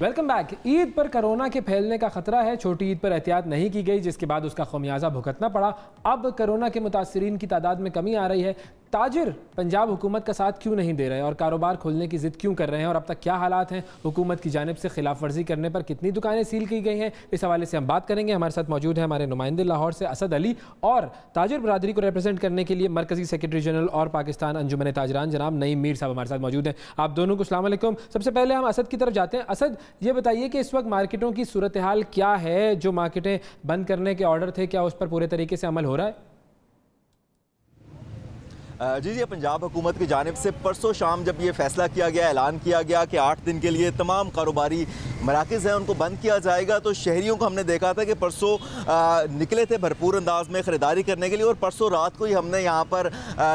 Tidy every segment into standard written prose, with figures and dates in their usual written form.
Welcome back. Eid पर corona के फैलने का खतरा है। छोटी ईद पर एहतियात नहीं की गई, जिसके बाद उसका खमियाजा भुगतना पड़ा। अब कोरोना के मुतासरीन की तादाद में कमी आ रही है। ताजिर पंजाब हुकूमत का साथ क्यों नहीं दे रहे और कारोबार खोलने की जिद क्यों कर रहे हैं, और अब तक क्या हालात हैं? हुकूमत की जानिब से खिलाफ वर्जी करने पर कितनी दुकानें सील की गई हैं, इस हवाले से हम बात करेंगे। हमारे साथ मौजूद है हमारे नुमाइंदे लाहौर से असद अली, और ताजिर बरादरी को रिप्रेजेंट करने के लिए मरकजी सेक्रेटरी जनरल और पाकिस्तान अंजुमन ताजरान जनाब नईम मीर साहब हमारे साथ मौजूद हैं। आप दोनों को अस्सलाम वालेकुम। सबसे पहले हम असद की तरफ जाते हैं। असद, ये बताइए कि इस वक्त मार्केटों की सूरत हाल क्या है? जो मार्केटें बंद करने के ऑर्डर थे, क्या उस पर पूरे तरीके से अमल हो रहा है? जी, पंजाब हुकूमत की जानिब से परसों शाम जब ये फैसला किया गया, ऐलान किया गया कि 8 दिन के लिए तमाम कारोबारी मराकज़ हैं उनको बंद किया जाएगा, तो शहरियों को हमने देखा था कि परसों निकले थे भरपूर अंदाज में ख़रीदारी करने के लिए। और परसों रात को ही हमने यहाँ पर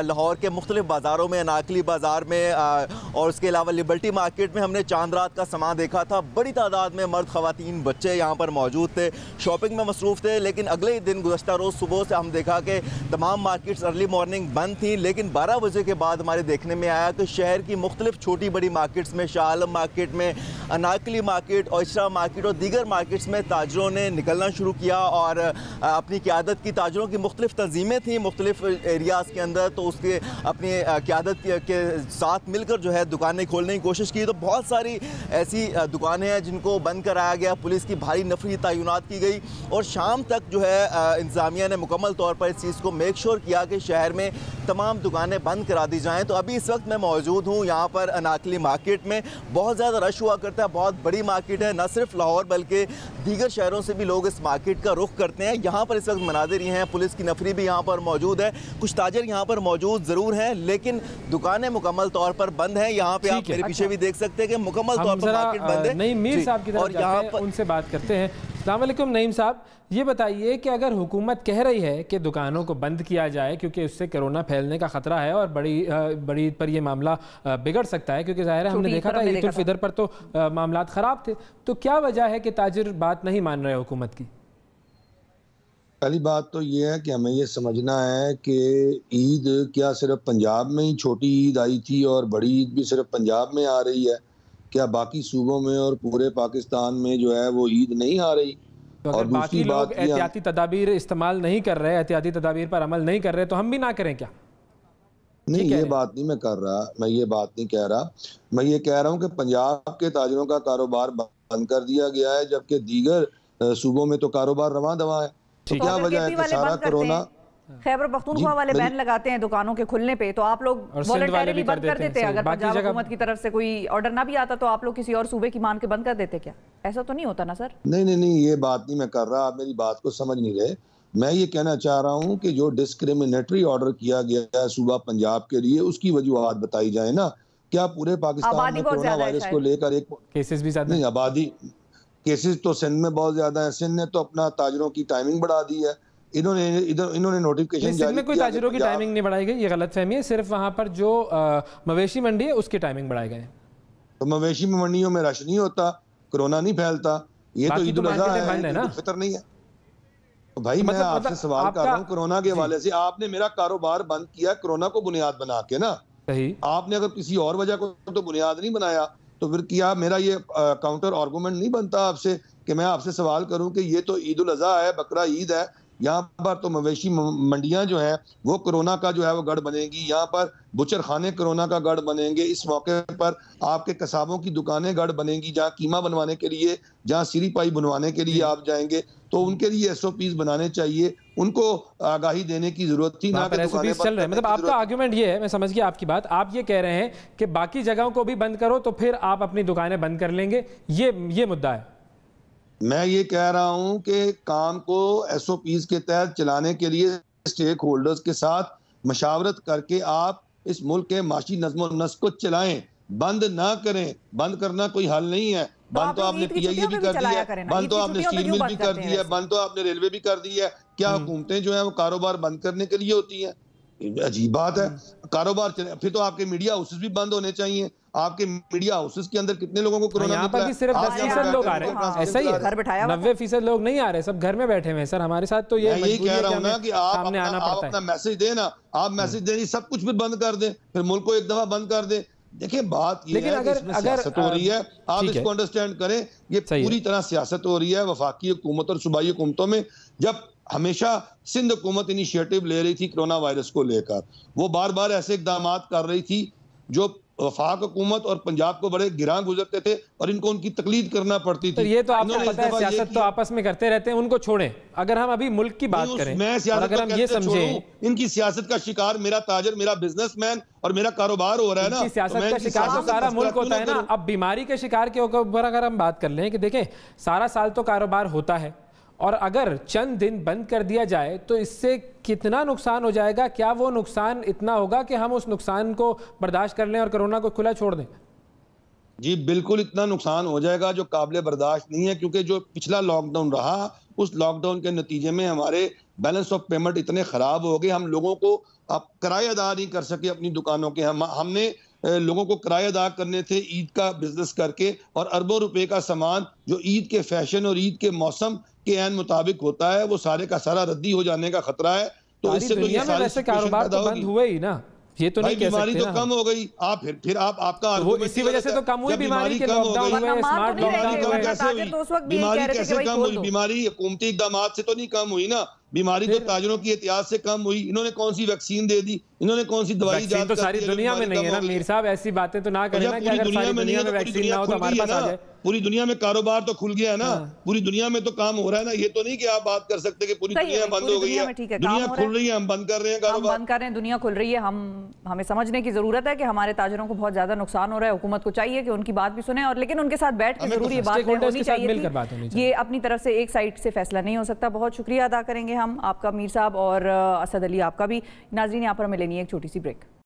लाहौर के मुख्तलिफ बाज़ारों में, अनाकली बाज़ार में और उसके अलावा लिबर्टी मार्केट में हमने चांद रात का समा देखा था। बड़ी तादाद में मर्द, ख़वातीन, बच्चे यहाँ पर मौजूद थे, शॉपिंग में मसरूफ़ थे। लेकिन अगले ही दिन गुज़श्ता रोज़ सुबह से हम देखा कि तमाम मार्केट्स अर्ली मॉर्निंग बंद थी। लेकिन 12 बजे के बाद हमारे देखने में आया कि शहर की मुख्तलिफ छोटी बड़ी मार्केट्स में, शाह आलम मार्केट में, अनाकली मार्केट, ओइस्ट्रा मार्केट और दीगर मार्केट्स में ताजरों ने निकलना शुरू किया। और अपनी क़यादत की ताजरों की मुख्तलिफ तंजीमें थी मुख्तलिफ एरियाज़ के अंदर, तो उसके अपनी क़यादत के साथ मिलकर जो है दुकानें खोलने की कोशिश की। तो बहुत सारी ऐसी दुकानें हैं जिनको बंद कराया गया, पुलिस की भारी नफरी तैनात की गई। और शाम तक जो है इंतज़ामिया ने मुकम्मल तौर पर इस चीज़ को मेक श्योर किया कि शहर में तमाम दुकानें बंद करा दी जाएं। तो अभी इस वक्त मैं मौजूद हूँ यहाँ पर अनाकली मार्केट में। बहुत ज़्यादा रश हुआ करता है, बहुत बड़ी मार्केट है, न सिर्फ लाहौर बल्कि दीगर शहरों से भी लोग इस मार्केट का रुख करते हैं। यहाँ पर इस वक्त मनाज़िर ये हैं, पुलिस की नफरी भी यहाँ पर मौजूद है, कुछ ताजर यहाँ पर मौजूद ज़रूर हैं, लेकिन दुकानें मुकम्मल तौर पर बंद हैं। यहाँ पे आप मेरे पीछे भी देख सकते हैं कि मुकम्मल तौर पर मार्केट बंद है। नईम मीर साहब की तरफ जाते हैं, उनसे बात करते हैं। अस्सलाम वालेकुम नईम साहब, ये बताइए कि अगर हुकूमत कह रही है कि दुकानों को बंद किया जाए क्योंकि उससे कोरोना फैलने का खतरा है और बड़ी ईद पर यह मामला बिगड़ सकता है, क्योंकि ज़ाहिर है हमने देखा था ईद उल फितर पर तो मामला ख़राब थे, तो क्या वजह है कि ताजिर बात नहीं मान रहे हुकूमत की? पहली बात तो ये है कि हमें ये समझना है कि ईद क्या सिर्फ पंजाब में ही छोटी ईद आई थी और बड़ी ईद भी सिर्फ पंजाब में आ रही है? क्या बाकी सूबों में और पूरे पाकिस्तान में जो है वो ईद नहीं आ रही? तो अगर बाकी लोग एहतियाती तदाबीर इस्तेमाल नहीं कर रहे, एहतियाती तदाबीर पर अमल नहीं कर रहे, तो हम भी ना करें क्या? नहीं, ये बात नहीं मैं कर रहा, मैं ये बात नहीं कह रहा। मैं ये कह रहा हूँ कि पंजाब के ताजिरों का कारोबार बंद कर दिया गया है, जबकि दीगर सूबों में तो कारोबार रवां दवा है। तो क्या वजह है कि सारा कोरोना खैबर पख्तूनख्वा वाले बैन लगाते हैं दुकानों के खुलने पे, तो आप लोग वॉलंटरीली बंद कर देते हैं? अगर पंजाब हुकूमत की तरफ से कोई ऑर्डर ना भी आता तो आप लोग किसी और सूबे की मान के बंद कर देते क्या? ऐसा तो नहीं होता ना सर? नहीं, ये बात नहीं मैं कर रहा, आप मेरी बात को समझ नहीं रहे। मैं ये कहना चाह रहा हूँ कि जो डिस्क्रिमिनेटरी ऑर्डर किया गया है सूबा पंजाब के लिए, उसकी वजूहात बताई जाए ना। क्या पूरे पाकिस्तान में कोरोना वायरस को लेकर एक केसेस भी ज्यादा नहीं, आबादी केसेस तो सिंध में बहुत ज्यादा है। सिंध ने तो अपना ताजरों की टाइमिंग बढ़ा दी है। इन्होंने नोटिफिकेशन जारी किया। कोई ताजरों की टाइमिंग नहीं बढ़ाई गई, ये गलतफहमी है। सिर्फ वहां पर जो मवेशी मंडी है उसकी टाइमिंग बढ़ाई गई। तो मवेशी मंडियों में रश नहीं होता, कोरोना नहीं फैलता। ये तो ईद उल अज़हा है, ईद उल फितर नहीं है। तो भाई मैं आपसे सवाल कर रहा हूँ कोरोना के हवाले से। आपने मेरा कारोबार बंद किया कोरोना को बुनियाद बना के ना। सही। आपने अगर किसी और वजह को तो बुनियाद नहीं बनाया, तो फिर क्या मेरा ये काउंटर आर्गूमेंट नहीं बनता आपसे कि मैं आपसे सवाल करूं कि ये तो ईद उल अज़हा है, बकरा ईद है, यहाँ पर तो मवेशी मंडियां जो है वो कोरोना का जो है वो गढ़ बनेगी, यहाँ पर बुचर खाने कोरोना का गढ़ बनेंगे, इस मौके पर आपके कसाबों की दुकानें गढ़ बनेंगी, जहाँ कीमा बनवाने के लिए, जहाँ सिरी पाई बनवाने के लिए आप जाएंगे, तो उनके लिए SOPs बनाने चाहिए, उनको आगाही देने की जरूरत थी ना। SOPs चल रहे हैं, मतलब आपका आर्गुमेंट ये है, मैं समझ गया आपकी बात। आप ये कह रहे हैं कि बाकी जगहों को भी बंद करो तो फिर आप अपनी दुकानें बंद कर लेंगे, ये मुद्दा है। मैं ये कह रहा हूं कि काम को SOPs के तहत चलाने के लिए स्टेक होल्डर्स के साथ मशावरत करके आप इस मुल्क के माशी नज़्म और नस्क को चलाएं, बंद ना करें। बंद करना कोई हल नहीं है। बंद तो आपने PIA भी कर दिया है, बंद तो आपने स्टील मिल भी कर दी है, बंद तो आपने रेलवे भी कर दी है। क्या हुकूमतें जो है वो कारोबार बंद करने के लिए होती है? अजीब बात है। कारोबार फिर तो आपके मीडिया हाउसेस भी बंद होने चाहिए। आपके मीडिया हाउसेस के अंदर कितने लोगों को कोरोना यहाँ पर भी सिर्फ 10% लोग आ रहे हैं, ऐसा ही है। 90% लोग नहीं आ रहे, सब घर में बैठे हुए हैं सर। हमारे साथ तो ये यही कह रहा हूँ ना कि आप अपना मैसेज देना, आप मैसेज देनी, सब कुछ फिर बंद कर दें, फिर मुल्क को एक दफा बंद कर दें। देखिए बात ये है कि इसमें सियासत हो रही है, आप इसको अंडरस्टैंड करें, ये पूरी तरह सियासत हो रही है वफाकी हुकूमत और सूबाई हुकूमतों में। जब हमेशा सिंध हुकूमत इनिशिएटिव ले रही थी कोरोना वायरस को लेकर, वो बार बार ऐसे इकदाम कर रही थी जो वफाक हुकूमत और पंजाब को बड़े गिरां गुजरते थे और इनको उनकी तकलीद करना पड़ती थी। तो ये तो आपको पता है सियासत तो आपस में करते रहते हैं, उनको छोड़ें। अगर हम अभी मुल्क की बात करें, अगर हम ये समझें, इनकी सियासत का शिकार मेरा ताजर, मेरा बिजनेसमैन और मेरा कारोबार हो रहा है ना, सियासत का शिकार तो सारा मुल्क होता है ना। अब बीमारी के शिकार के ऊपर अगर हम बात कर लें कि देखें सारा साल तो कारोबार होता है और अगर चंद दिन बंद कर दिया जाए तो इससे कितना नुकसान हो जाएगा? क्या वो नुकसान इतना होगा कि हम उस नुकसान को बर्दाश्त कर लें और कोरोना को खुला छोड़ दें? जी बिल्कुल, इतना नुकसान हो जाएगा जो काबिल बर्दाश्त नहीं है, क्योंकि जो पिछला लॉकडाउन रहा उस लॉकडाउन के नतीजे में हमारे बैलेंस ऑफ पेमेंट इतने खराब हो गए, हम लोगों को अब किराए अदा नहीं कर सके अपनी दुकानों के। हमने लोगों को किराए अदा करने थे ईद का बिजनेस करके, और अरबों रुपए का सामान जो ईद के फैशन और ईद के मौसम के ऐन मुताबिक होता है वो सारे का सारा रद्दी हो जाने का खतरा है। तो इससे तो ये सारे कारोबार तो बंद हुए ही ना, ये तो नहीं कह सकते। बीमारी तो कम हो गई, आप फिर आपका वो इसी वजह से तो कम हुई बीमारी के लॉकडाउन हुए, स्मार्ट लॉकडाउन कैसे हुई? बीमारी कैसे कम हुई? बीमारी हुकूमती इक़दाम से तो नहीं कम हुई ना, बीमारी तो ताजरों की एहतियात से कम हुई। इन्होंने कौन सी वैक्सीन दे दी, इन्होंने कौन सी दवाई जाती? तो सारी दुनिया में नहीं है ना मीर साहब, ऐसी बातें तो ना करें ना कि अगर सारी दुनिया में वैक्सीन ना हो तो हमारे पास आ जाए। पूरी दुनिया में कारोबार तो खुल गया है ना, पूरी दुनिया में तो काम हो रहा है ना। ये तो नहीं कि आप बात कर सकते कि पूरी दुनिया बंद हो गई है। दुनिया खुल रही है, हम बंद कर रहे हैं कारोबार, हम बंद कर रहे हैं, दुनिया खुल रही है। हमें समझने की जरूरत है कि हमारे ताजरों को बहुत ज्यादा नुकसान हो रहा है, हुकूमत को चाहिए कि उनकी बात भी सुने, और लेकिन उनके साथ बैठ के जरूर ये बात होनी चाहिए। ये अपनी तरफ से एक साइड से फैसला नहीं हो सकता। बहुत शुक्रिया अदा करेंगे हम आपका मीर साहब और असद अली आपका भी। नाज़रीन, यहाँ पर हमें लेनी है एक छोटी सी ब्रेक।